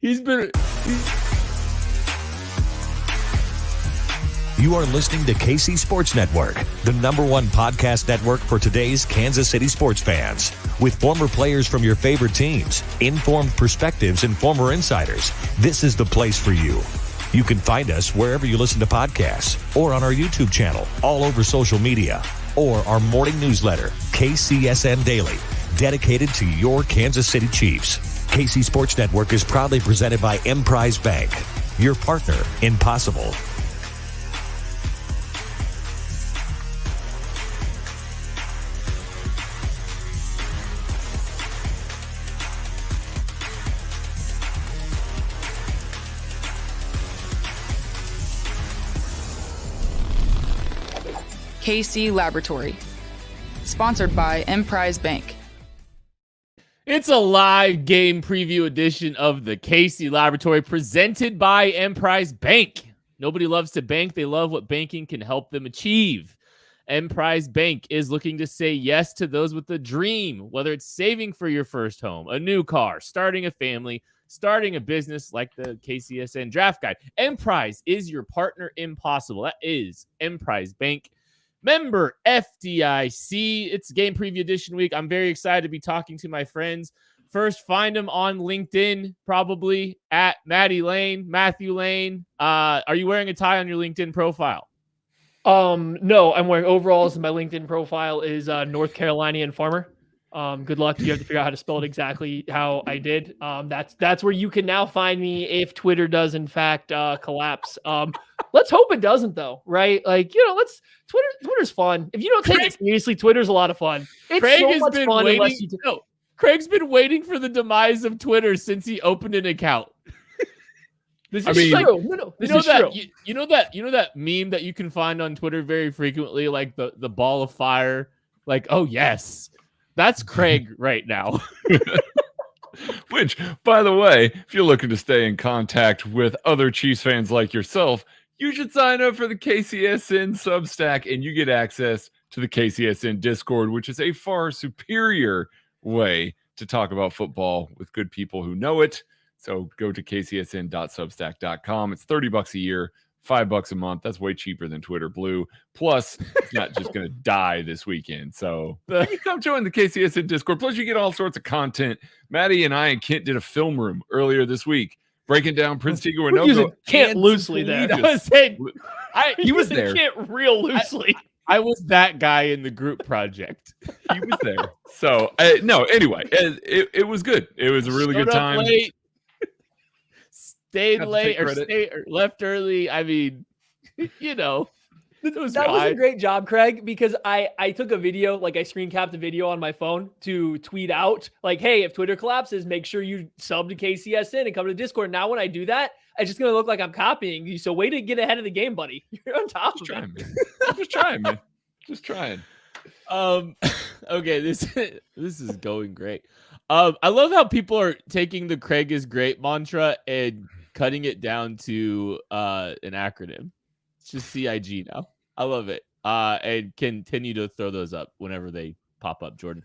He's been. You are listening to KC Sports Network, the #1 podcast network for today's Kansas City sports fans. With former players from your favorite teams, informed perspectives, and former insiders, this is the place for you. You can find us wherever you listen to podcasts or on our YouTube channel, all over social media, or our morning newsletter, KCSN Daily, dedicated to your Kansas City Chiefs. KC Sports Network is proudly presented by Emprise Bank, your partner in possible. KC Laboratory, sponsored by Emprise Bank. It's a live game preview edition of the KC Laboratory presented by Emprise Bank. Nobody loves to bank. They love what banking can help them achieve. Emprise Bank is looking to say yes to those with a dream, whether it's saving for your first home, a new car, starting a family, starting a business like the KCSN Draft Guide. Emprise is your partner in possible. That is Emprise Bank. Member FDIC. It's game preview edition week. I'm very excited to be talking to my friends. First, find them on LinkedIn, probably at Matthew Lane. Are you wearing a tie on your LinkedIn profile? No, I'm wearing overalls, and my LinkedIn profile is North Carolinian farmer. Good luck. You have to figure out how to spell it exactly how I did. That's where you can now find me if Twitter does in fact collapse. Let's hope it doesn't, though, right? Like, Twitter's fun. If you don't take it seriously, Twitter's a lot of fun. It's Craig so has much been fun waiting. unless you Craig's been waiting for the demise of Twitter since he opened an account. This is true. No, this is true. You know that meme that you can find on Twitter very frequently, like the ball of fire. Like, oh yes, that's Craig right now. Which, by the way, if you're looking to stay in contact with other Chiefs fans like yourself, you should sign up for the KCSN Substack, and you get access to the KCSN Discord, which is a far superior way to talk about football with good people who know it. So go to kcsn.substack.com. It's $30 a year, $5 a month. That's way cheaper than Twitter Blue. Plus, it's not just going to die this weekend. So you can come join the KCSN Discord. Plus, you get all sorts of content. Maddie and I and Kent did a film room earlier this week, breaking down Prince Tigo and Nogo. Kent loosely there. He was there. Kent real loosely. I was that guy in the group project. He was there. So, no, anyway, it was good. It was a really good time. Late, stayed late or left early. I mean, it was that was a great job, Craig, because I took a video, like I screen capped a video on my phone to tweet out, like, hey, if Twitter collapses, make sure you sub to KCSN and come to Discord. Now, when I do that, it's just going to look like I'm copying you. So way to get ahead of the game, buddy. You're on top of it. I'm just trying, man. Just trying. Okay, this is going great. I love how people are taking the Craig is great mantra and cutting it down to an acronym. It's just CIG now. I love it. And continue to throw those up whenever they pop up, Jordan.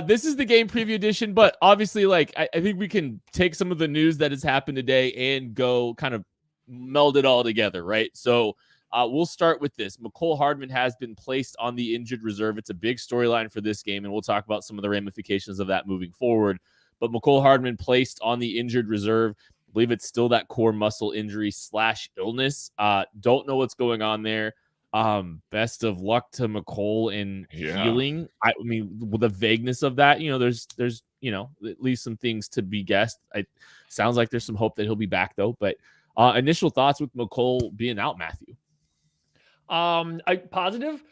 This is the game preview edition, but obviously, like, I think we can take some of the news that has happened today and go kind of meld it all together, right? So we'll start with this. Mecole Hardman has been placed on the injured reserve. It's a big storyline for this game, and we'll talk about some of the ramifications of that moving forward. But Mecole Hardman placed on the injured reserve. I believe it's still that core muscle injury / illness. Don't know what's going on there. Best of luck to Mecole in healing. I mean, with the vagueness of that, there's at least some things to be guessed. It sounds like there's some hope that he'll be back though. But initial thoughts with Mecole being out, Matthew. Positive.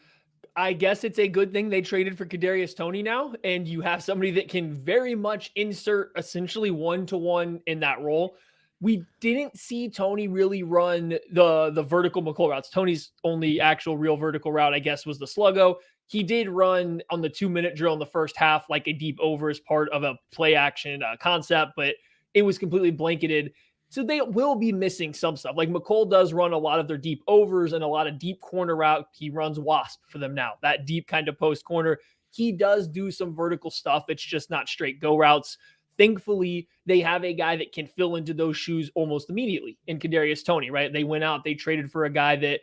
I guess it's a good thing they traded for Kadarius Toney now, and you have somebody that can very much insert essentially 1-to-1 in that role. We didn't see Toney really run the vertical Mecole routes. Toney's only actual real vertical route, I guess, was the sluggo. He did run on the 2-minute drill in the first half, like a deep over as part of a play action concept, but it was completely blanketed. So they will be missing some stuff. Like Mecole does run a lot of their deep overs and a lot of deep corner route. He runs wasp for them now, that deep kind of post corner. He does do some vertical stuff. It's just not straight go routes. Thankfully, they have a guy that can fill into those shoes almost immediately in Kadarius Toney, right? They went out, they traded for a guy that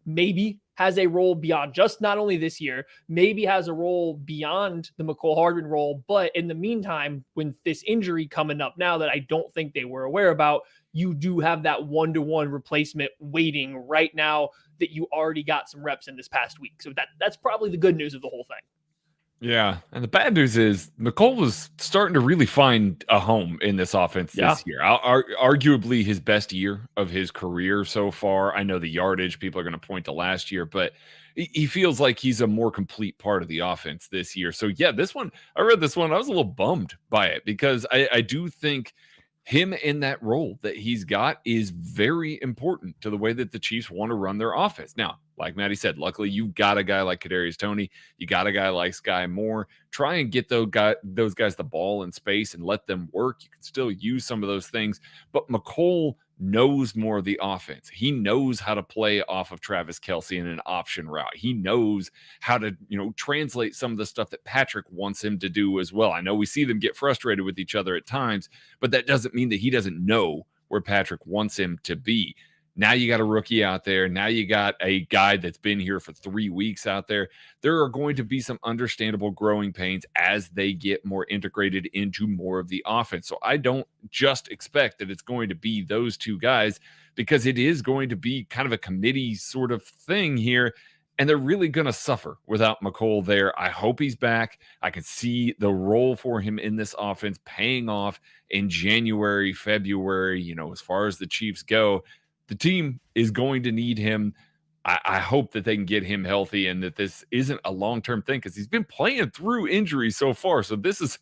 maybe has a role beyond just not only this year, maybe has a role beyond the Mecole Hardman role. But in the meantime, when this injury coming up now that I don't think they were aware about, you do have that one-to-one replacement waiting right now that you already got some reps in this past week. So that's probably the good news of the whole thing. Yeah. And the bad news is Mecole was starting to really find a home in this offense this year. Arguably his best year of his career so far. I know the yardage, people are going to point to last year, but he feels like he's a more complete part of the offense this year. So yeah, this one, I read this one, I was a little bummed by it because I do think him in that role that he's got is very important to the way that the Chiefs want to run their offense. Now, like Maddie said, luckily you've got a guy like Kadarius Toney, you got a guy like Sky Moore. Try and get those guys the ball in space and let them work. You can still use some of those things, but Mecole knows more of the offense. He knows how to play off of Travis Kelce in an option route. He knows how to, translate some of the stuff that Patrick wants him to do as well. I know we see them get frustrated with each other at times, but that doesn't mean that he doesn't know where Patrick wants him to be. Now you got a rookie out there. Now you got a guy that's been here for 3 weeks out there. There are going to be some understandable growing pains as they get more integrated into more of the offense. So I don't just expect that it's going to be those two guys because it is going to be kind of a committee sort of thing here. And they're really going to suffer without Mecole there. I hope he's back. I can see the role for him in this offense paying off in January, February, as far as the Chiefs go. The team is going to need him. I hope that they can get him healthy and that this isn't a long-term thing because he's been playing through injuries so far. So this is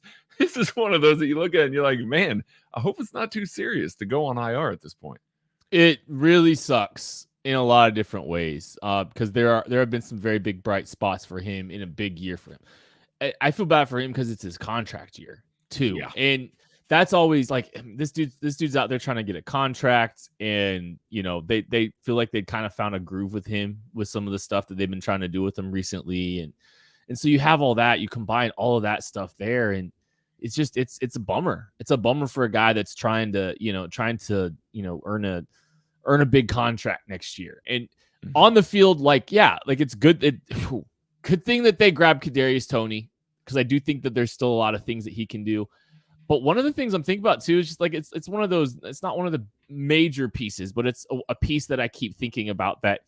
one of those that you look at and you're like, man, I hope it's not too serious to go on IR at this point. It really sucks in a lot of different ways because there have been some very big bright spots for him in a big year for him. I feel bad for him because it's his contract year too. Yeah. And that's always like this dude's out there trying to get a contract and they feel like they kind of found a groove with him with some of the stuff that they've been trying to do with him recently. And so you have all that, you combine all of that stuff there and it's just, it's a bummer. It's a bummer for a guy that's trying to earn a big contract next year. And on the field, it's good. Good thing that they grabbed Kadarius Toney because I do think that there's still a lot of things that he can do. But one of the things I'm thinking about too is just like it's one of those. It's not one of the major pieces, but it's a piece that I keep thinking about that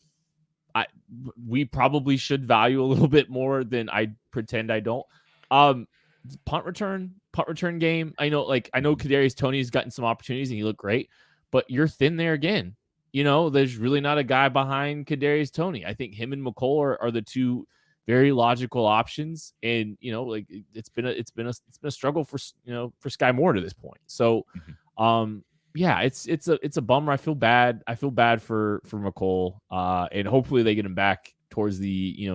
we probably should value a little bit more than I pretend I don't. Punt return game. I know Kadarius Toney's gotten some opportunities and he looked great, but you're thin there again. There's really not a guy behind Kadarius Toney. I think him and Mecole are the two very logical options, and it's been a struggle for Sky Moore to this point. So, it's a bummer. I feel bad for Mecole, and hopefully they get him back towards the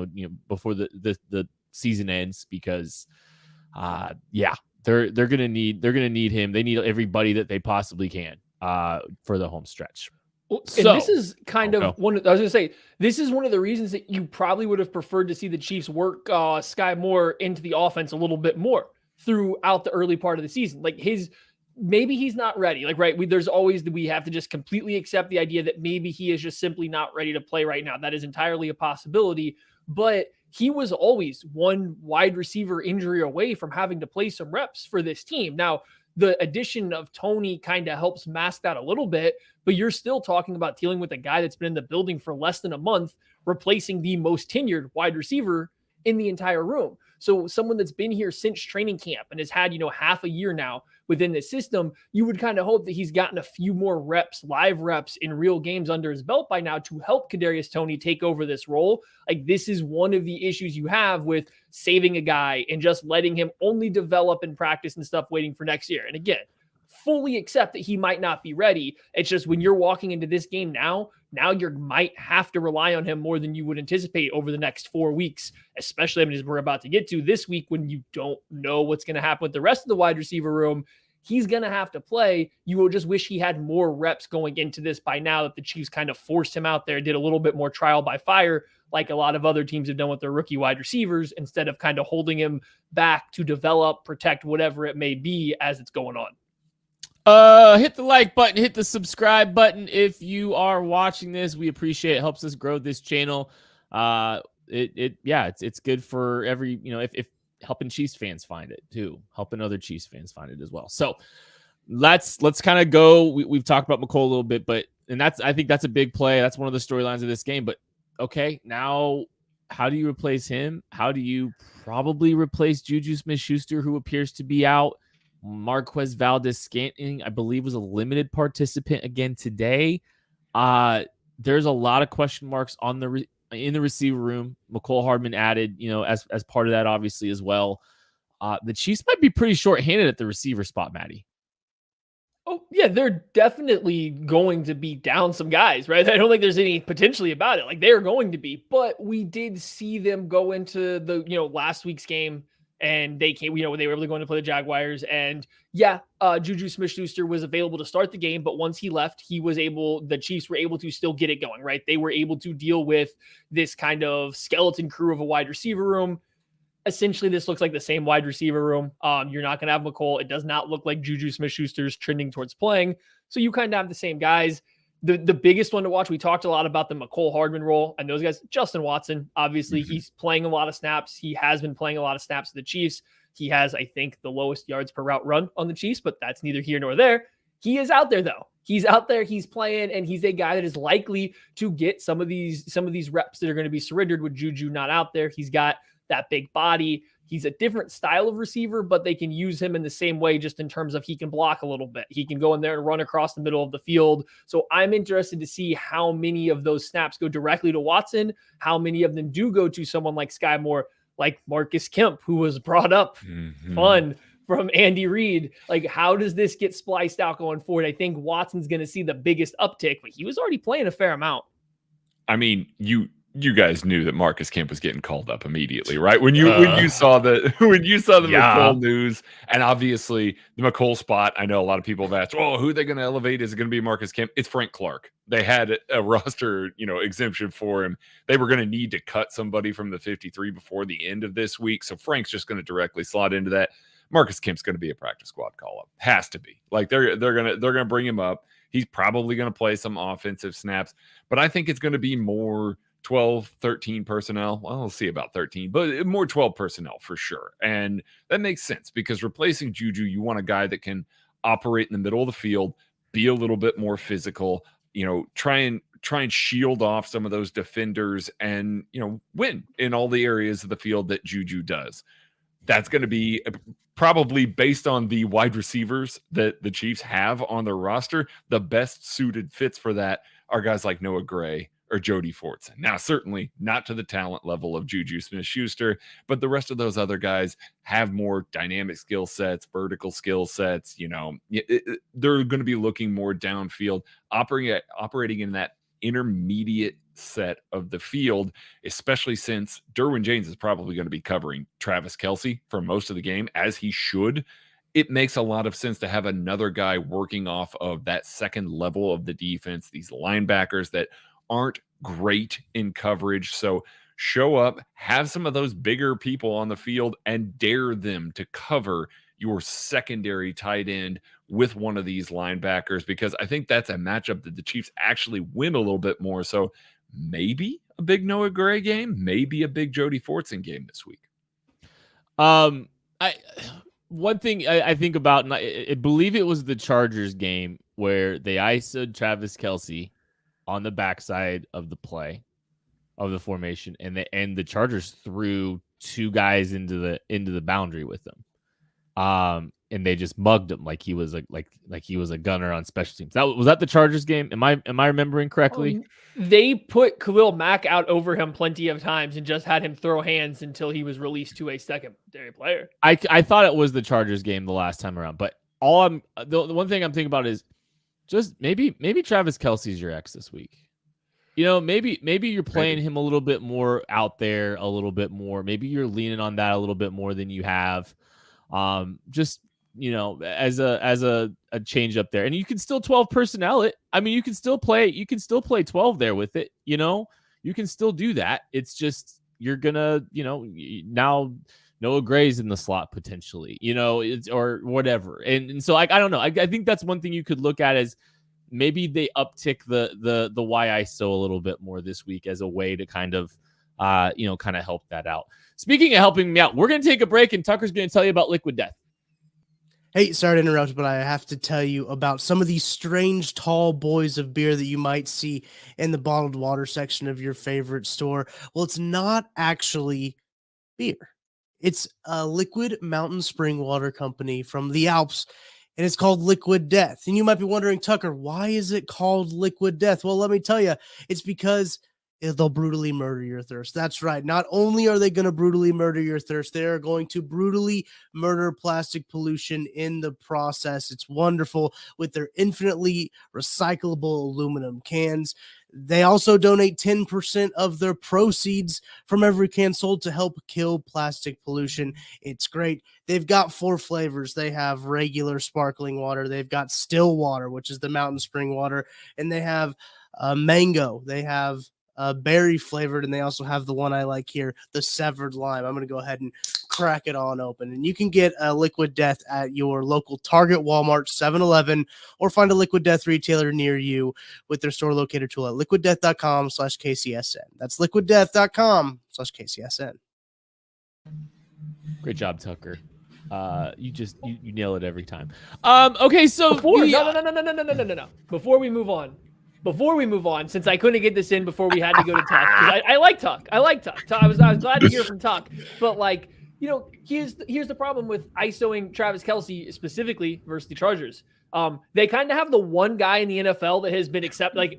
before the season ends because, they're gonna need him. They need everybody that they possibly can for the home stretch. Well, and this is kind of I was going to say, this is one of the reasons that you probably would have preferred to see the Chiefs work Sky Moore into the offense a little bit more throughout the early part of the season. Like maybe he's not ready. Like, right. We have to just completely accept the idea that maybe he is just simply not ready to play right now. That is entirely a possibility, but he was always one wide receiver injury away from having to play some reps for this team. Now, the addition of Toney kind of helps mask that a little bit, but you're still talking about dealing with a guy that's been in the building for less than a month, replacing the most tenured wide receiver in the entire room. So someone that's been here since training camp and has had, half a year now within the system, you would kind of hope that he's gotten a few more reps, live reps in real games under his belt by now to help Kadarius Toney take over this role. Like, this is one of the issues you have with saving a guy and just letting him only develop and practice and stuff waiting for next year. And again, fully accept that he might not be ready. It's just when you're walking into this game now you might have to rely on him more than you would anticipate over the next 4 weeks, especially as we're about to get to this week when you don't know what's going to happen with the rest of the wide receiver room. He's going to have to play. You will just wish he had more reps going into this by now, that the Chiefs kind of forced him out there, did a little bit more trial by fire, like a lot of other teams have done with their rookie wide receivers, instead of kind of holding him back to develop, protect, whatever it may be as it's going on. Hit the like button, hit the subscribe button if you are watching this. We appreciate it. It helps us grow this channel. It's good for every, if helping Chiefs fans find it too, helping other Chiefs fans find it as well. So let's kind of go. We've talked about Mecole a little bit, I think that's a big play. That's one of the storylines of this game. But okay, now how do you replace him? How do you probably replace Juju Smith-Schuster, who appears to be out? Marquez Valdes-Scantling, I believe, was a limited participant again today. There's a lot of question marks on in the receiver room. Mecole Hardman added, as part of that, obviously, as well. The Chiefs might be pretty short-handed at the receiver spot, Maddie. Oh, yeah, they're definitely going to be down some guys, right? I don't think there's any potentially about it. Like, they're going to be, but we did see them go into the, last week's game, and they came, they were able to go in to play the Jaguars. And yeah, Juju Smith-Schuster was available to start the game, but once he left, the Chiefs were able to still get it going, right? They were able to deal with this kind of skeleton crew of a wide receiver room. Essentially, this looks like the same wide receiver room. You're not going to have Mecole. It does not look like Juju Smith-Schuster's trending towards playing. So you kind of have the same guys. The biggest one to watch, we talked a lot about the Mecole Hardman role and those guys. Justin Watson, obviously, he's playing a lot of snaps. He has been playing a lot of snaps for the Chiefs. He has, I think, the lowest yards per route run on the Chiefs, but that's neither here nor there. He is out there, though. He's out there, he's playing, and he's a guy that is likely to get some of these reps that are going to be surrendered with Juju not out there. He's got that big body. He's a different style of receiver, but they can use him in the same way, just in terms of he can block a little bit. He can go in there and run across the middle of the field. So I'm interested to see how many of those snaps go directly to Watson, how many of them do go to someone like Sky Moore, like Marcus Kemp, who was brought up fun from Andy Reid. Like, how does this get spliced out going forward? I think Watson's going to see the biggest uptick, but he was already playing a fair amount. I mean, you guys knew that Marcus Kemp was getting called up immediately, right? When you saw the Mecole news, and obviously the Mecole spot, I know a lot of people have asked, who are they going to elevate? Is it going to be Marcus Kemp? It's Frank Clark. They had a roster, exemption for him. They were going to need to cut somebody from the 53 before the end of this week, so Frank's just going to directly slot into that. Marcus Kemp's going to be a practice squad call up. Has to be. Like, they're going to bring him up. He's probably going to play some offensive snaps, but I think it's going to be more 12, 13 personnel. Well, we'll see about 13, but more 12 personnel for sure. And that makes sense, because replacing Juju, you want a guy that can operate in the middle of the field, be a little bit more physical, try and shield off some of those defenders and, win in all the areas of the field that Juju does. That's going to be probably, based on the wide receivers that the Chiefs have on their roster, the best suited fits for that are guys like Noah Gray or Jody Fortson. Now, certainly not to the talent level of Juju Smith-Schuster, but the rest of those other guys have more dynamic skill sets, vertical skill sets. They're going to be looking more downfield, operating in that intermediate set of the field, especially since Derwin James is probably going to be covering Travis Kelce for most of the game, as he should. It makes a lot of sense to have another guy working off of that second level of the defense, these linebackers that aren't great in coverage. So show up, have some of those bigger people on the field, and dare them to cover your secondary tight end with one of these linebackers, because I think that's a matchup that the Chiefs actually win a little bit more. So maybe a big Noah Gray game, maybe a big Jody Fortson game this week. One thing I think about, and I believe it was the Chargers game where they ISO'd Travis Kelce on the backside of the play of the formation, and the Chargers threw two guys into the boundary with them. And they just mugged him like he was a gunner on special teams. Was that the Chargers game? Am I remembering correctly? They put Khalil Mack out over him plenty of times and just had him throw hands until he was released to a secondary player. I thought it was the Chargers game the last time around, but the one thing I'm thinking about is just maybe Travis Kelce's your ex this week. Maybe you're playing him a little bit more out there, a little bit more. Maybe you're leaning on that a little bit more than you have. Just as a change up there. And you can still 12 personnel it. I mean, you can still play 12 there with it, you can still do that. It's just, you're gonna, now Noah Gray's in the slot potentially, or whatever. And so I don't know. I think that's one thing you could look at as maybe they uptick the YISO a little bit more this week as a way to kind of help that out. Speaking of helping me out, we're going to take a break and Tucker's going to tell you about Liquid Death. Hey, sorry to interrupt, but I have to tell you about some of these strange tall boys of beer that you might see in the bottled water section of your favorite store. Well, it's not actually beer. It's a liquid mountain spring water company from the Alps, and it's called Liquid Death. And you might be wondering, Tucker, why is it called Liquid Death? Well, let me tell you, it's because they'll brutally murder your thirst. That's right. Not only are they going to brutally murder your thirst, they are going to brutally murder plastic pollution in the process. It's wonderful with their infinitely recyclable aluminum cans. They also donate 10% of their proceeds from every can sold to help kill plastic pollution. It's great. They've got 4 flavors. They have regular sparkling water. They've got still water, which is the mountain spring water. And they have mango. They have berry flavored, and they also have the one I like here, the severed lime. I'm going to go ahead and crack it on open. And you can get a Liquid Death at your local Target, Walmart, 7-Eleven, or find a Liquid Death retailer near you with their store locator tool at liquiddeath.com/KCSN. That's liquiddeath.com/KCSN. Great job, Tucker. You nail it every time. Okay, so no. Before we move on, since I couldn't get this in before we had to go to Tuck, because I like Tuck. I was glad to hear from Tuck. But here's the problem with ISOing Travis Kelce specifically versus the Chargers. They kind of have the one guy in the NFL that has been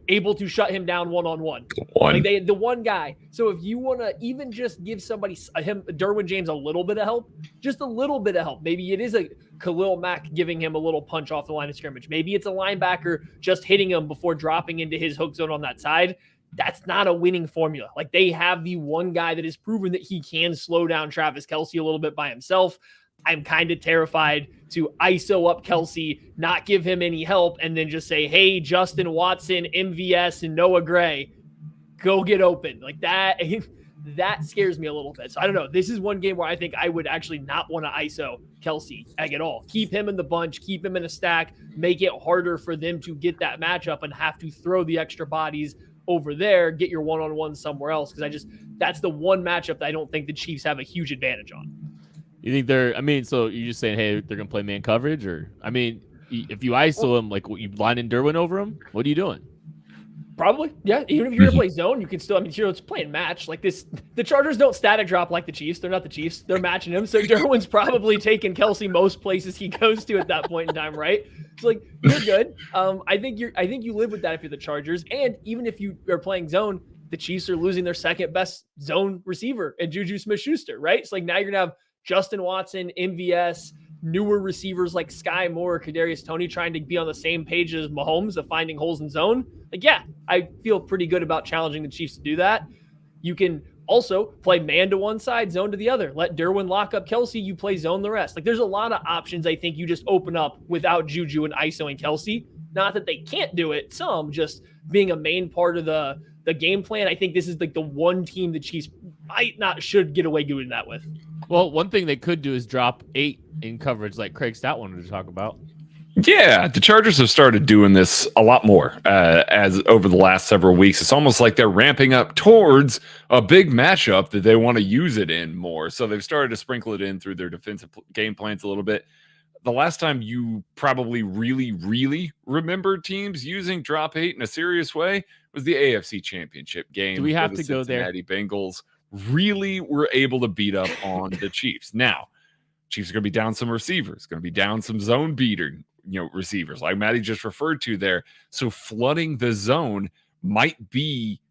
able to shut him down one-on-one. The one guy. So if you want to even just give Derwin James a little bit of help, just a little bit of help. Maybe it is a Khalil Mack giving him a little punch off the line of scrimmage. Maybe it's a linebacker just hitting him before dropping into his hook zone on that side. That's not a winning formula. They have the one guy that has proven that he can slow down Travis Kelce a little bit by himself. I'm kind of terrified to ISO up Kelce, not give him any help, and then just say, hey, Justin Watson, MVS, and Noah Gray, go get open. That scares me a little bit. So I don't know. This is one game where I think I would actually not want to ISO Kelce at all. Keep him in the bunch, keep him in a stack, make it harder for them to get that matchup and have to throw the extra bodies over there, get your one-on-one somewhere else. Because that's the one matchup that I don't think the Chiefs have a huge advantage on. You think so you're just saying, hey, they're going to play man coverage? Or, if you ISO him, you line in Derwin over him, what are you doing? Probably, yeah. Even if you're going to play zone, you can still, it's playing match. The Chargers don't static drop like the Chiefs. They're not the Chiefs. They're matching him. So Derwin's probably taking Kelce most places he goes to at that point in time, right? So, you're good. I think you live with that if you're the Chargers. And even if you are playing zone, the Chiefs are losing their second best zone receiver at Juju Smith-Schuster, right? So, now you're going to have Justin Watson, MVS, newer receivers like Sky Moore, Kadarius Toney trying to be on the same page as Mahomes of finding holes in zone. I feel pretty good about challenging the Chiefs to do that. You can also play man to one side, zone to the other. Let Derwin lock up Kelce, you play zone the rest. There's a lot of options I think you just open up without Juju and ISOing Kelce. Not that they can't do it, some just being a main part of the game plan. I think this is the one team the Chiefs should get away doing that with. Well, one thing they could do is drop 8 in coverage like Craig Stout wanted to talk about. Yeah, the Chargers have started doing this a lot more as over the last several weeks. It's almost like they're ramping up towards a big matchup that they want to use it in more. So they've started to sprinkle it in through their defensive game plans a little bit. The last time you probably really, really remember teams using drop 8 in a serious way was the AFC Championship game. Do we have to go there? Cincinnati Bengals really were able to beat up on the Chiefs. Now, Chiefs are going to be down some receivers, going to be down some zone beater, receivers like Maddie just referred to there. So flooding the zone might be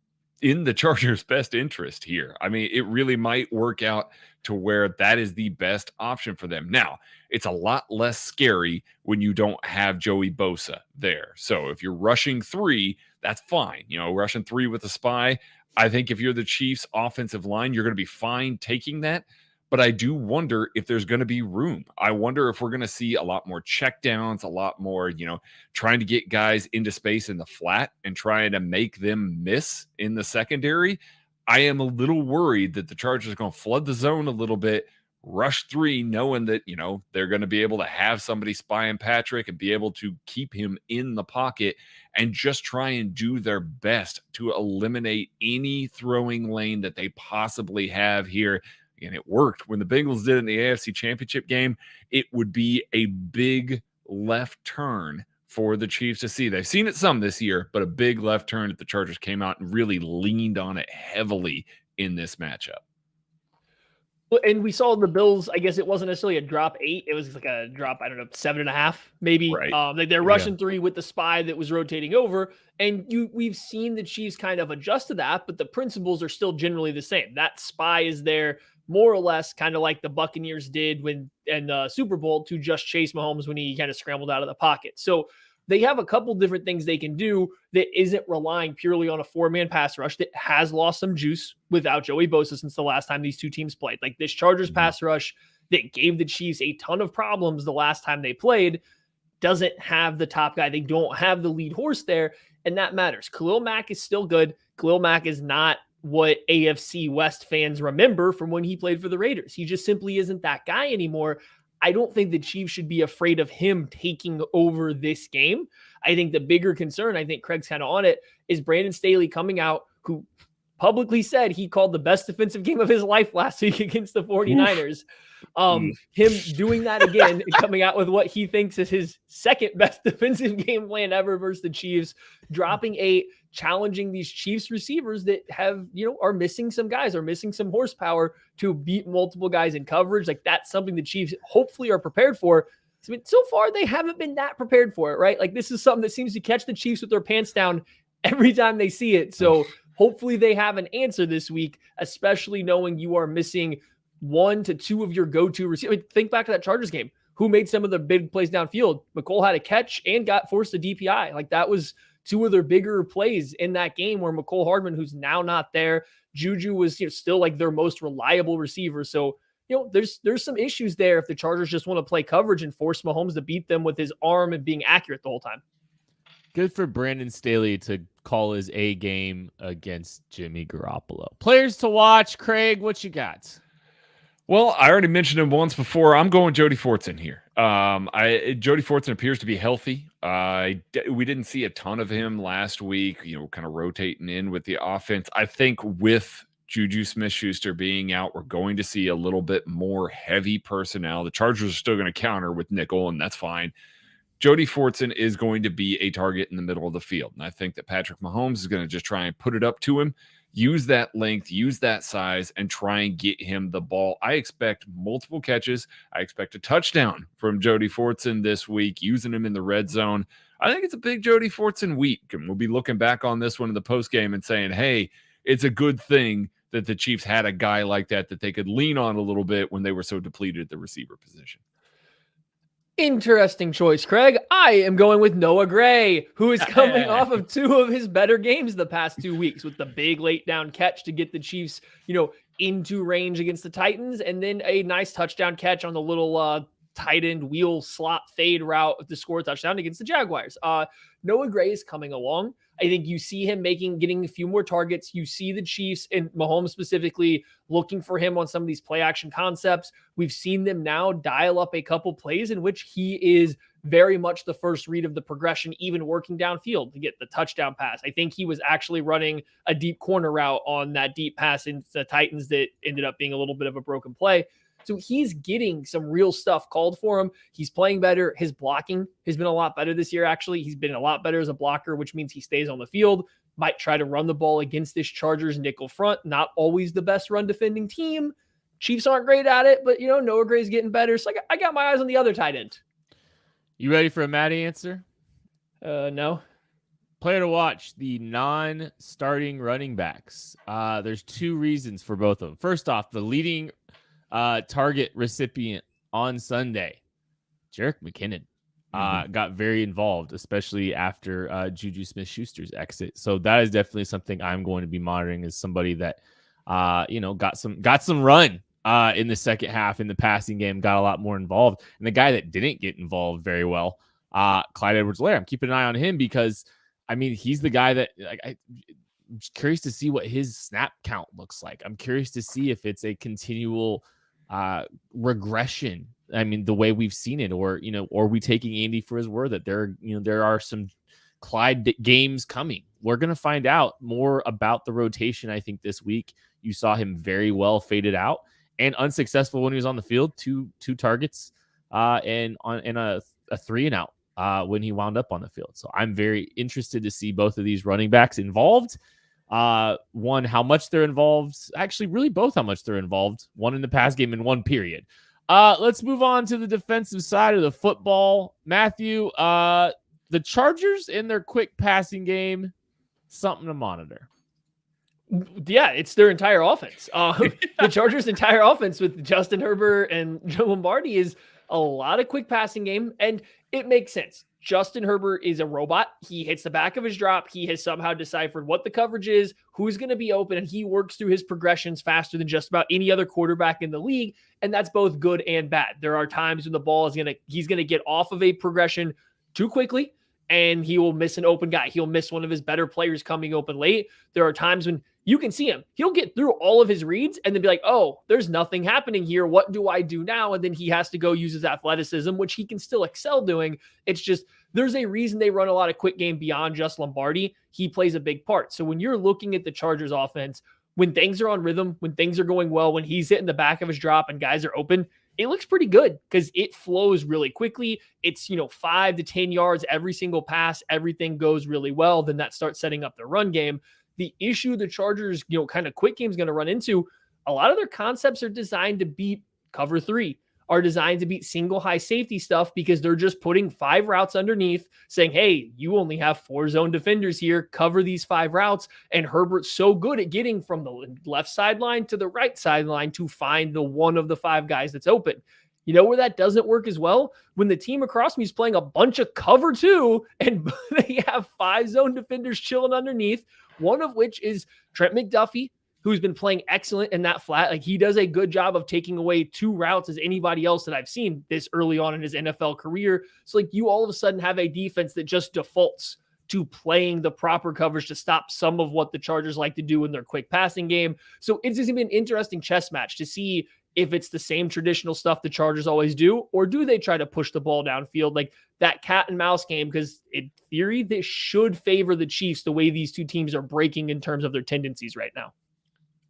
in the Chargers' best interest here. It really might work out to where that is the best option for them. Now, it's a lot less scary when you don't have Joey Bosa there. So if you're rushing 3, that's fine. Rushing 3 with a spy. I think if you're the Chiefs' offensive line, you're going to be fine taking that. but I do wonder if there's going to be room. I wonder if we're going to see a lot more checkdowns, a lot more, trying to get guys into space in the flat and trying to make them miss in the secondary. I am a little worried that the Chargers are going to flood the zone a little bit, rush 3, knowing that, they're going to be able to have somebody spy on Patrick and be able to keep him in the pocket and just try and do their best to eliminate any throwing lane that they possibly have here. And it worked when the Bengals did it in the AFC Championship game. It would be a big left turn for the Chiefs to see. They've seen it some this year, but a big left turn that the Chargers came out and really leaned on it heavily in this matchup. And we saw the Bills, I guess it wasn't necessarily a drop 8. It was like a drop, 7.5, maybe. Right. Like they're rushing 3 with the spy that was rotating over. And we've seen the Chiefs kind of adjust to that, but the principles are still generally the same. That spy is there more or less kind of like the Buccaneers did in the Super Bowl to just chase Mahomes when he kind of scrambled out of the pocket. So they have a couple different things they can do that isn't relying purely on a 4-man pass rush that has lost some juice without Joey Bosa since the last time these two teams played. Like this Chargers pass rush that gave the Chiefs a ton of problems the last time they played doesn't have the top guy. They don't have the lead horse there, and that matters. Khalil Mack is still good. Khalil Mack is not what AFC West fans remember from when he played for the Raiders. He just simply isn't that guy anymore. I don't think the Chiefs should be afraid of him taking over this game. I think the bigger concern, I think Craig's kind of on it, is Brandon Staley coming out, who publicly said he called the best defensive game of his life last week against the 49ers. Him doing that again and coming out with what he thinks is his second best defensive game plan ever versus the Chiefs, dropping 8, challenging these Chiefs receivers that have, are missing some guys, are missing some horsepower to beat multiple guys in coverage. Like that's something the Chiefs hopefully are prepared for. I mean, so far they haven't been that prepared for it, right? Like this is something that seems to catch the Chiefs with their pants down every time they see it. So hopefully they have an answer this week, especially knowing you are missing 1 to 2 of your go-to receivers. I mean, think back to that Chargers game. Who made some of the big plays downfield? Mecole had a catch and got forced a DPI. Like that was 2 of their bigger plays in that game where Mecole Hardman, who's now not there, Juju was still like their most reliable receiver. So, there's some issues there if the Chargers just want to play coverage and force Mahomes to beat them with his arm and being accurate the whole time. Good for Brandon Staley to call his A game against Jimmy Garoppolo. Players to watch, Craig, what you got? Well, I already mentioned him once before. I'm going Jody Fortson here. Jody Fortson appears to be healthy. We didn't see a ton of him last week, kind of rotating in with the offense. I think with Juju Smith-Schuster being out, we're going to see a little bit more heavy personnel. The Chargers are still going to counter with nickel, and that's fine. Jody Fortson is going to be a target in the middle of the field. And I think that Patrick Mahomes is going to just try and put it up to him, use that length, use that size, and try and get him the ball. I expect multiple catches. I expect a touchdown from Jody Fortson this week, using him in the red zone. I think it's a big Jody Fortson week. And we'll be looking back on this one in the postgame and saying, hey, it's a good thing that the Chiefs had a guy like that they could lean on a little bit when they were so depleted at the receiver position. Interesting choice, Craig. I am going with Noah Gray, who is coming off of 2 of his better games the past 2 weeks with the big late down catch to get the Chiefs, into range against the Titans, and then a nice touchdown catch on the little tight end wheel slot fade route to score a touchdown against the Jaguars. Noah Gray is coming along. I think you see him getting a few more targets. You see the Chiefs and Mahomes specifically looking for him on some of these play action concepts. We've seen them now dial up a couple plays in which he is very much the first read of the progression, even working downfield to get the touchdown pass. I think he was actually running a deep corner route on that deep pass into the Titans that ended up being a little bit of a broken play. So he's getting some real stuff called for him. He's playing better. His blocking has been a lot better this year, actually. He's been a lot better as a blocker, which means he stays on the field. Might try to run the ball against this Chargers nickel front. Not always the best run defending team. Chiefs aren't great at it, but, Noah Gray's getting better. So I got my eyes on the other tight end. You ready for a Matty answer? No. Player to watch, the non-starting running backs. There's 2 reasons for both of them. First off, the leading target recipient on Sunday, Jerick McKinnon, got very involved, especially after Juju Smith-Schuster's exit. So that is definitely something I'm going to be monitoring as somebody that, got some run in the second half in the passing game, got a lot more involved. And the guy that didn't get involved very well, Clyde Edwards-Helaire, I'm keeping an eye on him because, I mean, he's the guy that I'm just curious to see what his snap count looks like. I'm curious to see if it's a continual regression. I mean, the way we've seen it, or are we taking Andy for his word that there are some Clyde games coming? We're going to find out more about the rotation, I think, this week. You saw him very well faded out and unsuccessful when he was on the field. Two targets and a 3-and-out when he wound up on the field. So I'm very interested to see both of these running backs involved. One, how much they're involved. Actually, really both how much they're involved. One in the pass game and one period. Let's move on to the defensive side of the football. Matthew, the Chargers in their quick passing game, something to monitor. Yeah, it's their entire offense. The Chargers' entire offense with Justin Herbert and Joe Lombardi is a lot of quick passing game, and it makes sense. Justin Herbert is a robot. He hits the back of his drop. He has somehow deciphered what the coverage is, who's going to be open, and he works through his progressions faster than just about any other quarterback in the league, and that's both good and bad. There are times when the ball he's going to get off of a progression too quickly, and he will miss an open guy. He'll miss one of his better players coming open late. There are times when you can see him. He'll get through all of his reads and then be like, oh, there's nothing happening here. What do I do now? And then he has to go use his athleticism, which he can still excel doing. It's just there's a reason they run a lot of quick game beyond just Lombardi. He plays a big part. So when you're looking at the Chargers offense, when things are on rhythm, when things are going well, when he's hitting the back of his drop and guys are open, it looks pretty good because it flows really quickly. It's, 5 to 10 yards every single pass. Everything goes really well. Then that starts setting up the run game. The issue the Chargers, kind of quick game is going to run into, a lot of their concepts are designed to beat cover 3, are designed to beat single high safety stuff because they're just putting 5 routes underneath saying, hey, you only have 4 zone defenders here, cover these 5 routes. And Herbert's so good at getting from the left sideline to the right sideline to find the one of the 5 guys that's open. You know where that doesn't work as well? When the team across me is playing a bunch of cover 2 and they have 5 zone defenders chilling underneath, one of which is Trent McDuffie, who's been playing excellent in that flat. Like, he does a good job of taking away 2 routes as anybody else that I've seen this early on in his NFL career. So like, you all of a sudden have a defense that just defaults to playing the proper coverage to stop some of what the Chargers like to do in their quick passing game. So it's just going to be an interesting chess match to see if it's the same traditional stuff the Chargers always do, or do they try to push the ball downfield like that cat and mouse game? Because in theory, they should favor the Chiefs the way these two teams are breaking in terms of their tendencies right now.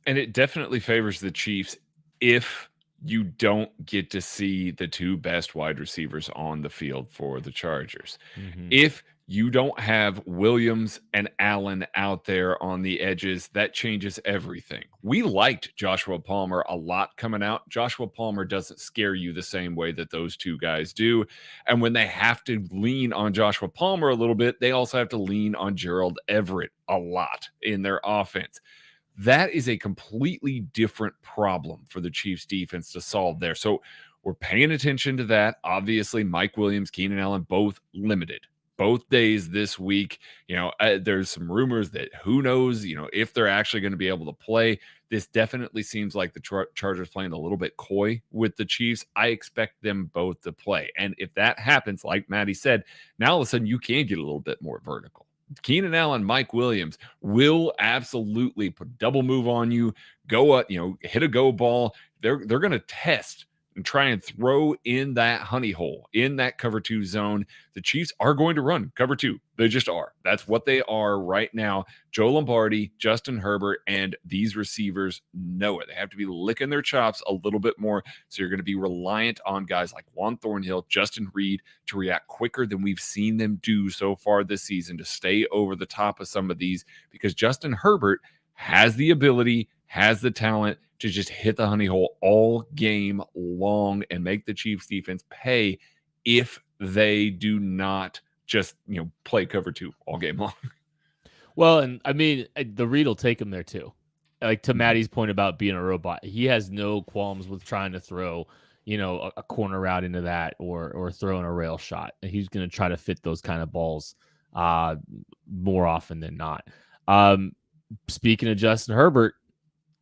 And it definitely favors the Chiefs if you don't get to see the 2 best wide receivers on the field for the Chargers. Mm-hmm. If you don't have Williams and Allen out there on the edges, that changes everything. We liked Joshua Palmer a lot coming out. Joshua Palmer doesn't scare you the same way that those 2 guys do. And when they have to lean on Joshua Palmer a little bit, they also have to lean on Gerald Everett a lot in their offense. That is a completely different problem for the Chiefs defense to solve there. So we're paying attention to that. Obviously, Mike Williams, Keenan Allen, both limited. Both days this week. There's some rumors that who knows, if they're actually going to be able to play. This definitely seems like the Chargers playing a little bit coy with the Chiefs. I expect them both to play. And if that happens, like Maddie said, now all of a sudden you can get a little bit more vertical. Keenan Allen, Mike Williams will absolutely put double move on you, go up, hit a go ball. They're going to test and try and throw in that honey hole, in that cover 2 zone. The Chiefs are going to run cover 2. They just are. That's what they are right now. Joe Lombardi, Justin Herbert, and these receivers know it. They have to be licking their chops a little bit more. So you're going to be reliant on guys like Juan Thornhill, Justin Reed to react quicker than we've seen them do so far this season to stay over the top of some of these, because Justin Herbert has the ability, has the talent to just hit the honey hole all game long and make the Chiefs defense pay if they do not just, play cover 2 all game long. Well, and I mean, the read will take him there too. Like, to Maddie's point about being a robot, he has no qualms with trying to throw, a corner route into that or throwing a rail shot. And he's going to try to fit those kind of balls more often than not. Speaking of Justin Herbert,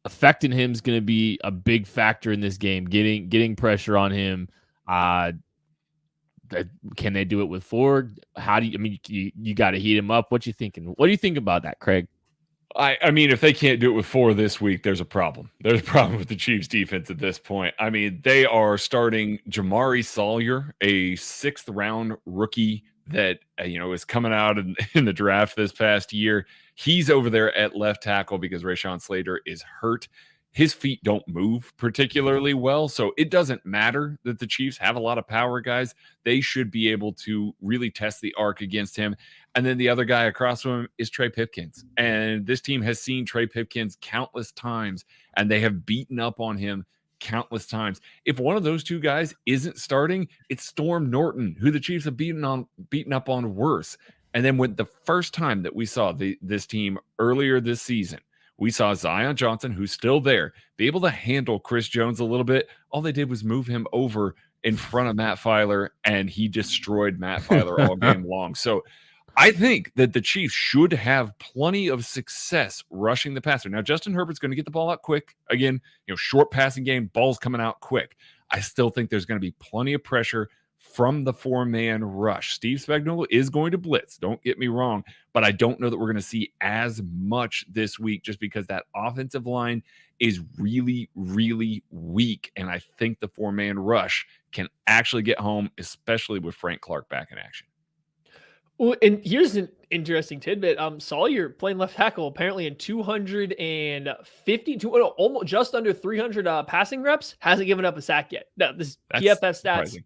affecting him is going to be a big factor in this game. Getting pressure on him. Can they do it with Ford? How do you? I mean, you got to heat him up. What you thinking? What do you think about that, Craig? I mean, if they can't do it with 4 this week, there's a problem. There's a problem with the Chiefs defense at this point. I mean, they are starting Jamari Sawyer, a 6th round rookie that, is coming out in the draft this past year. He's over there at left tackle because Rashawn Slater is hurt. His feet don't move particularly well, so it doesn't matter that the Chiefs have a lot of power guys. They should be able to really test the arc against him. And then the other guy across from him is Trey Pipkins. And this team has seen Trey Pipkins countless times, and they have beaten up on him countless times. If one of those two guys isn't starting, it's Storm Norton, who the Chiefs have beaten up on worse. And then when the first time that we saw this team earlier this season, we saw Zion Johnson, who's still there, be able to handle Chris Jones a little bit. All they did was move him over in front of Matt Filer, and he destroyed Matt Filer all game long. So I think that the Chiefs should have plenty of success rushing the passer. Now, Justin Herbert's going to get the ball out quick. Again, short passing game, ball's coming out quick. I still think there's going to be plenty of pressure from the 4-man rush. Steve Spagnuolo is going to blitz, don't get me wrong, but I don't know that we're going to see as much this week just because that offensive line is really, really weak, and I think the 4-man rush can actually get home, especially with Frank Clark back in action. Well, and here's an interesting tidbit. Sawyer playing left tackle apparently in 252, almost just under 300 passing reps, hasn't given up a sack yet. Now, this PFF stats. Surprising.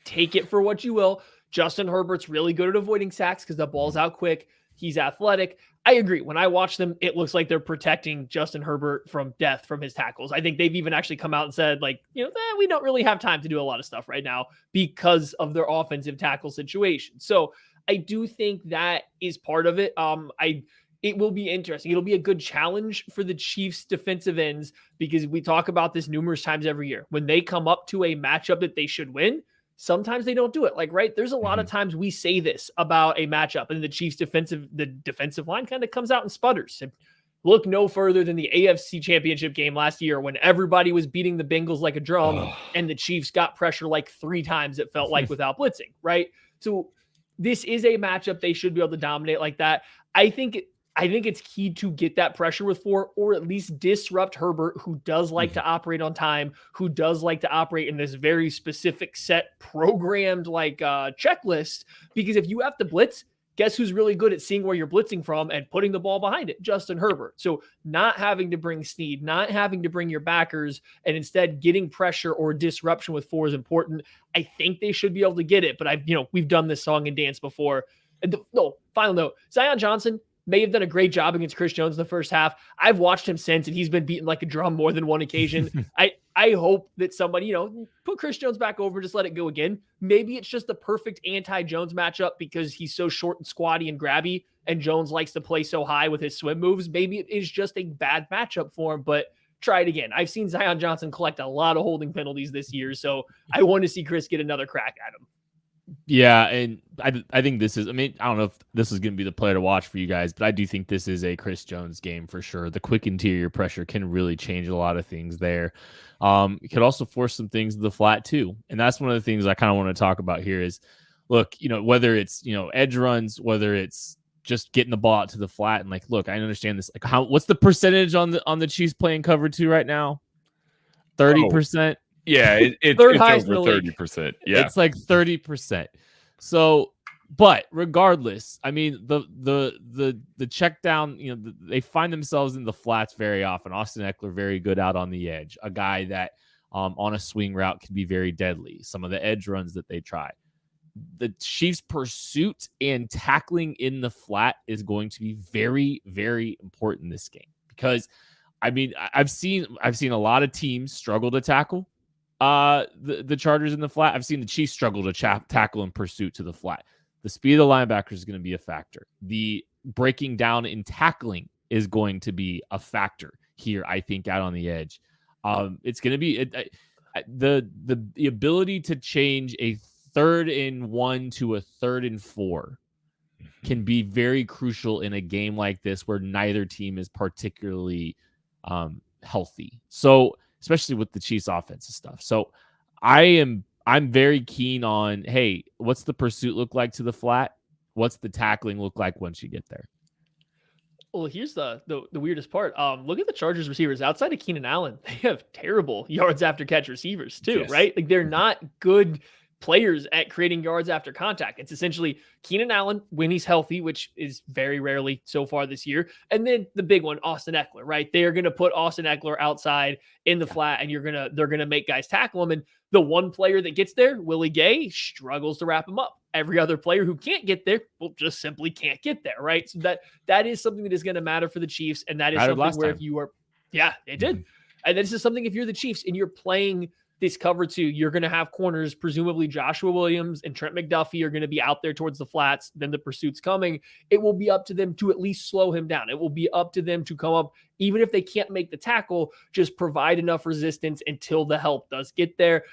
Take it for what you will. Justin Herbert's really good at avoiding sacks because the ball's out quick. He's athletic. I agree. When I watch them, it looks like they're protecting Justin Herbert from death from his tackles. I think they've even actually come out and said, we don't really have time to do a lot of stuff right now because of their offensive tackle situation. So I do think that is part of it. It will be interesting. It'll be a good challenge for the Chiefs defensive ends because we talk about this numerous times every year. When they come up to a matchup that they should win, sometimes they don't do it. There's a lot of times we say this about a matchup and the Chiefs the defensive line kind of comes out and sputters. And look no further than the AFC Championship game last year when everybody was beating the Bengals like a drum and the Chiefs got pressure like 3 times, it felt like, without blitzing, right? So this is a matchup they should be able to dominate like that. I think it's key to get that pressure with 4 or at least disrupt Herbert, who does like to operate on time, who does like to operate in this very specific set programmed checklist. Because if you have to blitz, guess who's really good at seeing where you're blitzing from and putting the ball behind it? Justin Herbert. So not having to bring Snead, not having to bring your backers, and instead getting pressure or disruption with 4 is important. I think they should be able to get it, but we've done this song and dance before. And final note, Zion Johnson may have done a great job against Chris Jones in the first half. I've watched him since, and he's been beaten like a drum more than one occasion. I hope that somebody, put Chris Jones back over and just let it go again. Maybe it's just the perfect anti-Jones matchup because he's so short and squatty and grabby, and Jones likes to play so high with his swim moves. Maybe it is just a bad matchup for him, but try it again. I've seen Zion Johnson collect a lot of holding penalties this year, so I want to see Chris get another crack at him. Yeah, and I think this is, I don't know if this is going to be the player to watch for you guys, but I do think this is a Chris Jones game for sure. The quick interior pressure can really change a lot of things there. It could also force some things to the flat too. And that's one of the things I kind of want to talk about here is, look, whether it's, edge runs, whether it's just getting the ball out to the flat and look, I understand this. What's the percentage on the Chiefs playing cover 2 right now? 30%? Yeah, it's over 30%. Yeah, it's like 30%. So, but regardless, the check down, they find themselves in the flats very often. Austin Eckler very good out on the edge, a guy that on a swing route can be very deadly. Some of the edge runs that they try. The Chiefs' pursuit and tackling in the flat is going to be very, very important this game because, I've seen a lot of teams struggle to tackle the Chargers in the flat. I've seen the Chiefs struggle to tackle in pursuit to the flat. The speed of the linebackers is going to be a factor. The breaking down in tackling is going to be a factor here, I think, out on the edge. It's going to be the ability to change a 3rd and 1 to a 3rd and 4 can be very crucial in a game like this where neither team is particularly healthy. So especially with the Chiefs offensive stuff. So I'm very keen on, hey, what's the pursuit look like to the flat? What's the tackling look like once you get there? Well, here's the weirdest part. Look at the Chargers receivers. Outside of Keenan Allen, they have terrible yards after catch receivers too, Yes. right? Like they're not good players at creating yards after contact. It's essentially Keenan Allen when he's healthy, which is very rarely so far this year. And then the big one, Austin Eckler, right? They are going to put Austin Eckler outside in the flat and they're going to make guys tackle him. And the one player that gets there, Willie Gay, struggles to wrap him up. Every other player who can't get there, well, just simply can't get there, right? So that is something that is going to matter for the Chiefs. And that is something where if you are, yeah, it did. And this is something if you're the Chiefs and you're playing this cover two, you're going to have corners, presumably Joshua Williams and Trent McDuffie are going to be out there towards the flats. Then the pursuit's coming. It will be up to them to at least slow him down. It will be up to them to come up, even if they can't make the tackle, just provide enough resistance until the help does get there.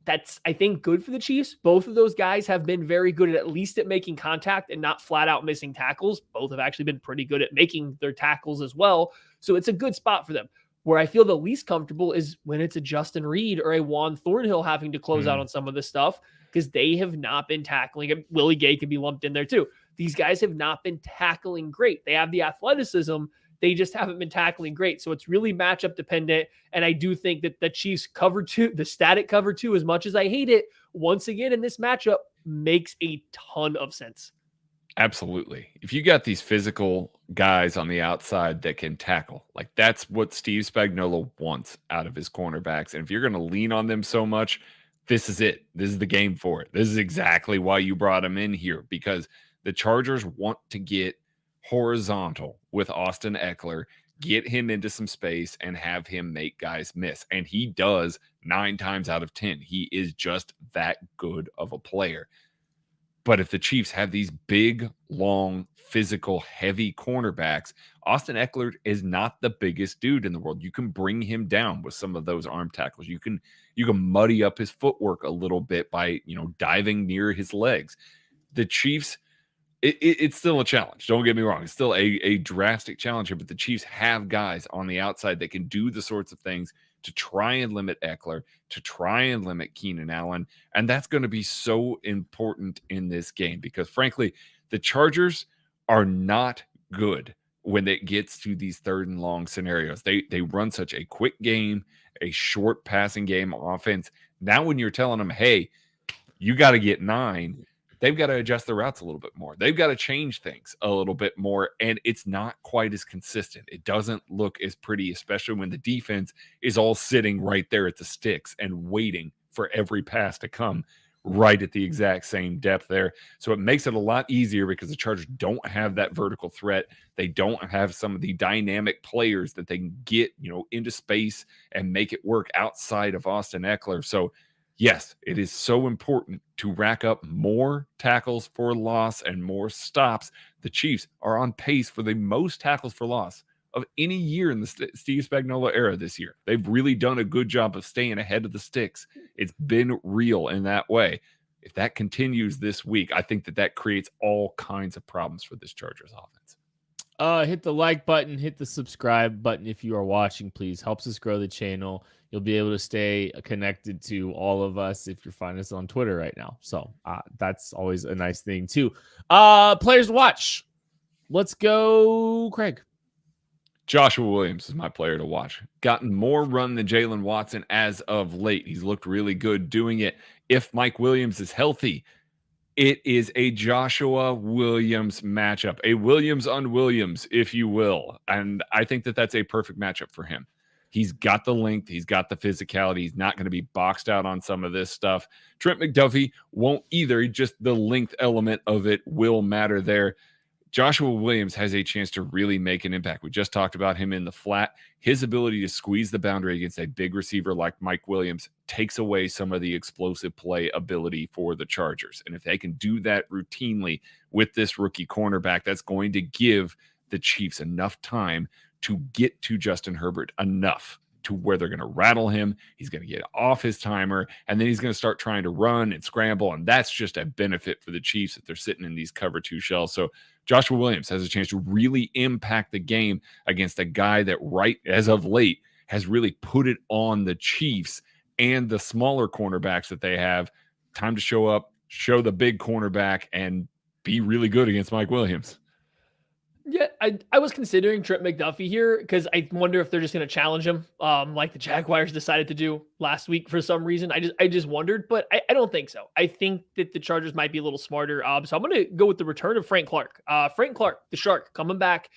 That's, I think, good for the Chiefs. Both of those guys have been very good at least at making contact and not flat out missing tackles. Both have actually been pretty good at making their tackles as well. So it's a good spot for them. Where I feel the least comfortable is when it's a Justin Reed or a Juan Thornhill having to close out on some of this stuff because they have not been tackling. Willie Gay could be lumped in there too. These guys have not been tackling great. They have the athleticism. They just haven't been tackling great. So it's really matchup dependent. And I do think that the Chiefs cover two, the static cover two, as much as I hate it, once again in this matchup makes a ton of sense. Absolutely. If you got these physical guys on the outside that can tackle, like that's what Steve Spagnuolo wants out of his cornerbacks. And if you're going to lean on them so much, this is it. This is the game for it. This is exactly why you brought him in here, because the Chargers want to get horizontal with Austin Eckler, get him into some space and have him make guys miss. And he does 9 times out of 10. He is just that good of a player. But if the Chiefs have these big, long, physical, heavy cornerbacks, Austin Eckler is not the biggest dude in the world. You can bring him down with some of those arm tackles. You can muddy up his footwork a little bit by, diving near his legs. The Chiefs, it's still a challenge. Don't get me wrong. It's still a drastic challenge here, but the Chiefs have guys on the outside that can do the sorts of things to try and limit Eckler, to try and limit Keenan Allen. And that's going to be so important in this game because, frankly, the Chargers are not good when it gets to these 3rd and long scenarios. They run such a quick game, a short passing game offense. Now when you're telling them, hey, you got to get 9, they've got to adjust their routes a little bit more. They've got to change things a little bit more, and it's not quite as consistent. It doesn't look as pretty, especially when the defense is all sitting right there at the sticks and waiting for every pass to come right at the exact same depth there. So it makes it a lot easier because the Chargers don't have that vertical threat. They don't have some of the dynamic players that they can get, into space and make it work outside of Austin Eckler. So yes, it is so important to rack up more tackles for loss and more stops. The Chiefs are on pace for the most tackles for loss of any year in the Steve Spagnuolo era this year. They've really done a good job of staying ahead of the sticks. It's been real in that way. If that continues this week, I think that creates all kinds of problems for this Chargers offense. Hit the like button, hit the subscribe button if you are watching, please. Helps us grow the channel. You'll be able to stay connected to all of us if you're finding us on Twitter right now. So that's always a nice thing too. Players to watch. Let's go, Craig. Joshua Williams is my player to watch. Gotten more run than Jalen Watson as of late. He's looked really good doing it. If Mike Williams is healthy, it is a Joshua Williams matchup, a Williams on Williams, if you will. And I think that that's a perfect matchup for him. He's got the length. He's got the physicality. He's not going to be boxed out on some of this stuff. Trent McDuffie won't either. Just the length element of it will matter there. Joshua Williams has a chance to really make an impact. We just talked about him in the flat. His ability to squeeze the boundary against a big receiver like Mike Williams takes away some of the explosive play ability for the Chargers. And if they can do that routinely with this rookie cornerback, that's going to give the Chiefs enough time to get to Justin Herbert enough to where they're going to rattle him. He's going to get off his timer, and then he's going to start trying to run and scramble. And that's just a benefit for the Chiefs if they're sitting in these cover 2 shells. So Joshua Williams has a chance to really impact the game against a guy that right as of late has really put it on the Chiefs and the smaller cornerbacks that they have. Time to show up, show the big cornerback, and be really good against Mike Williams. Yeah, I was considering Trent McDuffie here because I wonder if they're just going to challenge him, like the Jaguars decided to do last week for some reason. I just wondered, but I don't think so. I think that the Chargers might be a little smarter. So I'm going to go with the return of Frank Clark. Frank Clark, the Shark, coming back.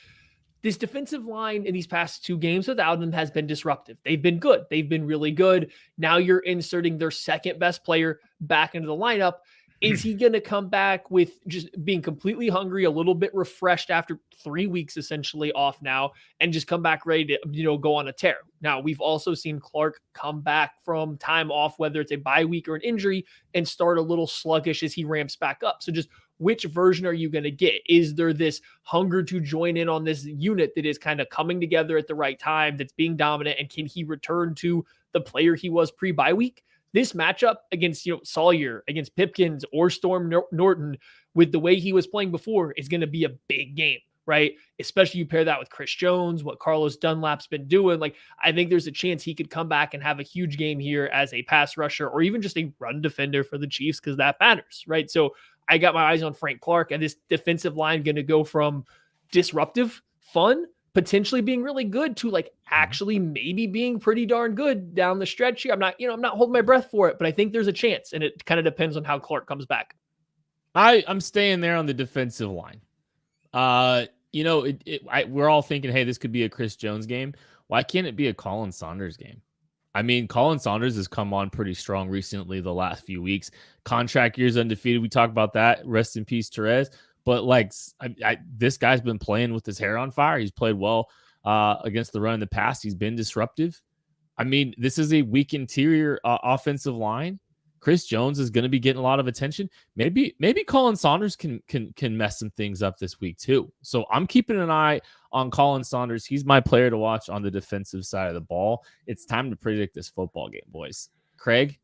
This defensive line in these past 2 games without him has been disruptive. They've been good. They've been really good. Now you're inserting their second best player back into the lineup. Is he going to come back with just being completely hungry, a little bit refreshed after 3 weeks essentially off now, and just come back ready to, go on a tear? Now, we've also seen Clark come back from time off, whether it's a bye week or an injury, and start a little sluggish as he ramps back up. So just which version are you going to get? Is there this hunger to join in on this unit that is kind of coming together at the right time, that's being dominant, and can he return to the player he was pre-bye week? This matchup against Sawyer, against Pipkins or Storm Norton, with the way he was playing before, is going to be a big game, right? Especially you pair that with Chris Jones, what Carlos Dunlap's been doing. Like, I think there's a chance he could come back and have a huge game here as a pass rusher or even just a run defender for the Chiefs, because that matters, right? So I got my eyes on Frank Clark, and this defensive line going to go from disruptive, fun, potentially being really good to like actually maybe being pretty darn good down the stretch here. I'm not holding my breath for it, but I think there's a chance, and it kind of depends on how Clark comes back. I'm staying there on the defensive line. We're all thinking, hey, this could be a Chris Jones game. Why can't it be a Colin Saunders game? I mean, Colin Saunders has come on pretty strong recently the last few weeks. Contract years undefeated. We talk about that. Rest in peace, Therese. But this guy's been playing with his hair on fire. He's played well against the run in the past. He's been disruptive. I mean, this is a weak interior offensive line. Chris Jones is going to be getting a lot of attention. Maybe Colin Saunders can mess some things up this week too. So I'm keeping an eye on Colin Saunders. He's my player to watch on the defensive side of the ball. It's time to predict this football game, boys. Craig?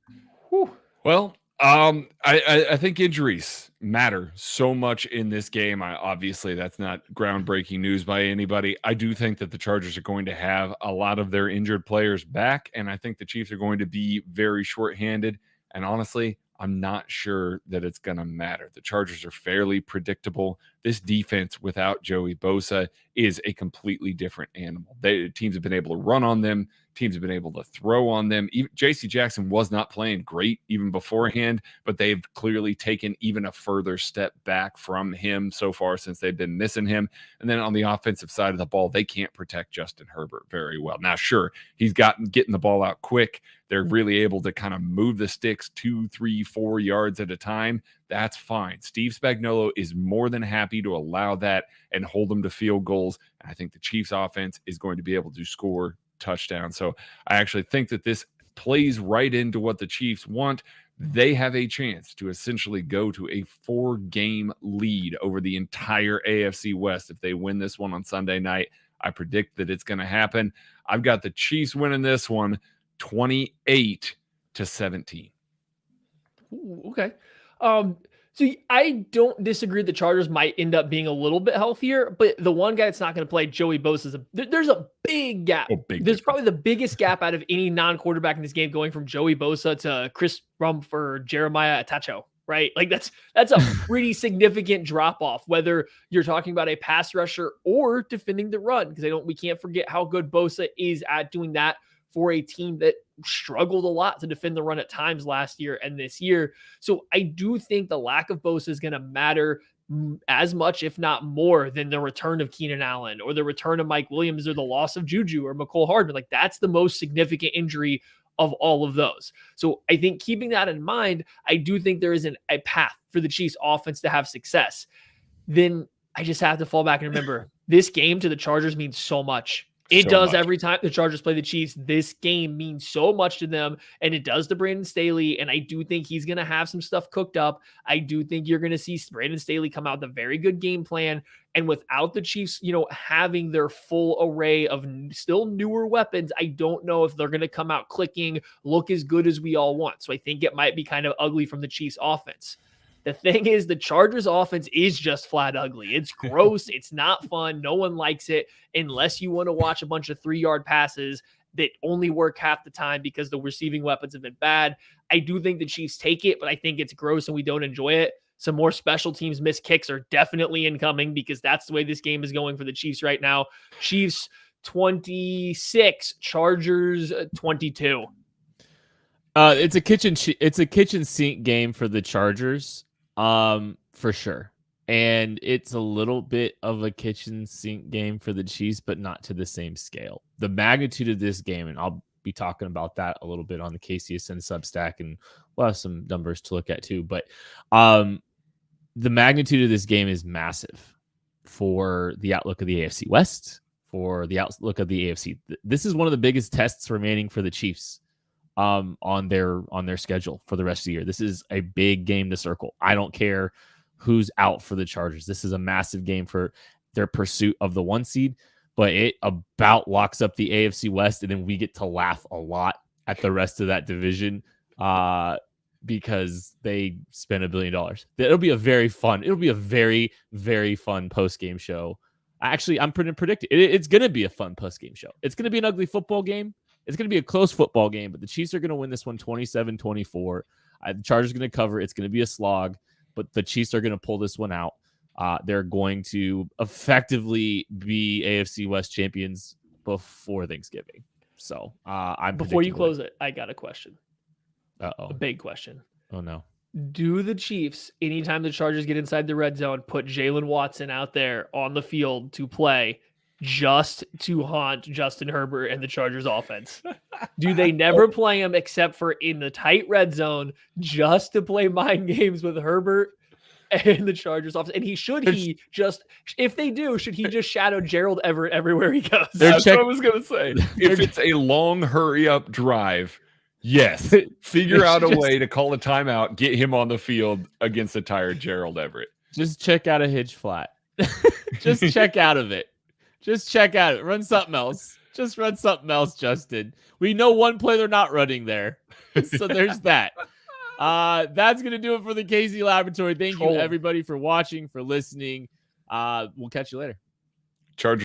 Whew. Well, I think injuries matter so much in this game. Obviously, that's not groundbreaking news by anybody. I do think that the Chargers are going to have a lot of their injured players back, and I think the Chiefs are going to be very shorthanded. And honestly, I'm not sure that it's going to matter. The Chargers are fairly predictable. This defense without Joey Bosa is a completely different animal. Teams have been able to run on them. Teams have been able to throw on them. Even J.C. Jackson was not playing great even beforehand, but they've clearly taken even a further step back from him so far since they've been missing him. And then on the offensive side of the ball, they can't protect Justin Herbert very well. Now, sure, he's getting the ball out quick. They're really able to kind of move the sticks 2, 3, 4 yards at a time. That's fine. Steve Spagnuolo is more than happy to allow that and hold them to field goals. And I think the Chiefs offense is going to be able to score touchdowns. So I actually think that this plays right into what the Chiefs want. They have a chance to essentially go to a 4-game lead over the entire AFC West if they win this one on Sunday night. I predict that it's going to happen. I've got the Chiefs winning this one 28-17. Ooh, okay. So I don't disagree. The Chargers might end up being a little bit healthier, but the one guy that's not going to play, Joey Bosa, there's a big gap. There's probably the biggest gap out of any non-quarterback in this game, going from Joey Bosa to Chris Rumph or Jeremiah Atacho, right? Like that's a pretty significant drop off, whether you're talking about a pass rusher or defending the run, because we can't forget how good Bosa is at doing that for a team that struggled a lot to defend the run at times last year and this year. So I do think the lack of Bosa is going to matter as much, if not more, than the return of Keenan Allen or the return of Mike Williams or the loss of Juju or Mecole Hardman. Like, that's the most significant injury of all of those. So I think keeping that in mind, I do think there is a path for the Chiefs offense to have success. Then I just have to fall back and remember this game to the Chargers means so much. It does every time the Chargers play the Chiefs. This game means so much to them, and it does to Brandon Staley, and I do think he's going to have some stuff cooked up. I do think you're going to see Brandon Staley come out with a very good game plan, and without the Chiefs, having their full array of still newer weapons, I don't know if they're going to come out clicking, look as good as we all want. So I think it might be kind of ugly from the Chiefs offense. The thing is, the Chargers offense is just flat ugly. It's gross. It's not fun. No one likes it unless you want to watch a bunch of 3-yard passes that only work half the time because the receiving weapons have been bad. I do think the Chiefs take it, but I think it's gross and we don't enjoy it. Some more special teams missed kicks are definitely incoming because that's the way this game is going for the Chiefs right now. Chiefs 26, Chargers 22. It's a kitchen sink game for the Chargers, for sure. And it's a little bit of a kitchen sink game for the Chiefs, but not to the same scale. The magnitude of this game, and I'll be talking about that a little bit on the KCSN Substack, and we'll have some numbers to look at too. But the magnitude of this game is massive for the outlook of the AFC West, for the outlook of the AFC. This is one of the biggest tests remaining for the Chiefs on their schedule for the rest of the year. This is a big game to circle. I don't care who's out for the Chargers. This is a massive game for their pursuit of the 1 seed, but it about locks up the AFC West, and then we get to laugh a lot at the rest of that division because they spent $1 billion. It'll be a very, very fun post-game show. Actually, I'm predicting it's going to be a fun post-game show. It's going to be an ugly football game. It's going to be a close football game, but the Chiefs are going to win this one 27-24. The Chargers are going to cover. It's going to be a slog, but the Chiefs are going to pull this one out. They're going to effectively be AFC West champions before Thanksgiving. So before you close it, I got a question. A big question. Oh, no. Do the Chiefs, anytime the Chargers get inside the red zone, put Jalen Watson out there on the field to play just to haunt Justin Herbert and the Chargers offense? Do they never play him except for in the tight red zone just to play mind games with Herbert and the Chargers offense? And if they do, should he just shadow Gerald Everett everywhere he goes? That's what I was going to say. If it's a long hurry up drive, yes, figure out a way to call a timeout, get him on the field against a tired Gerald Everett. Just check out a hitch flat. Just check out of it. Just check out it. Run something else. Just run something else, Justin. We know one play they're not running there. So there's that. That's going to do it for the KC Laboratory. Thank you, everybody, for watching, for listening. We'll catch you later. Chargers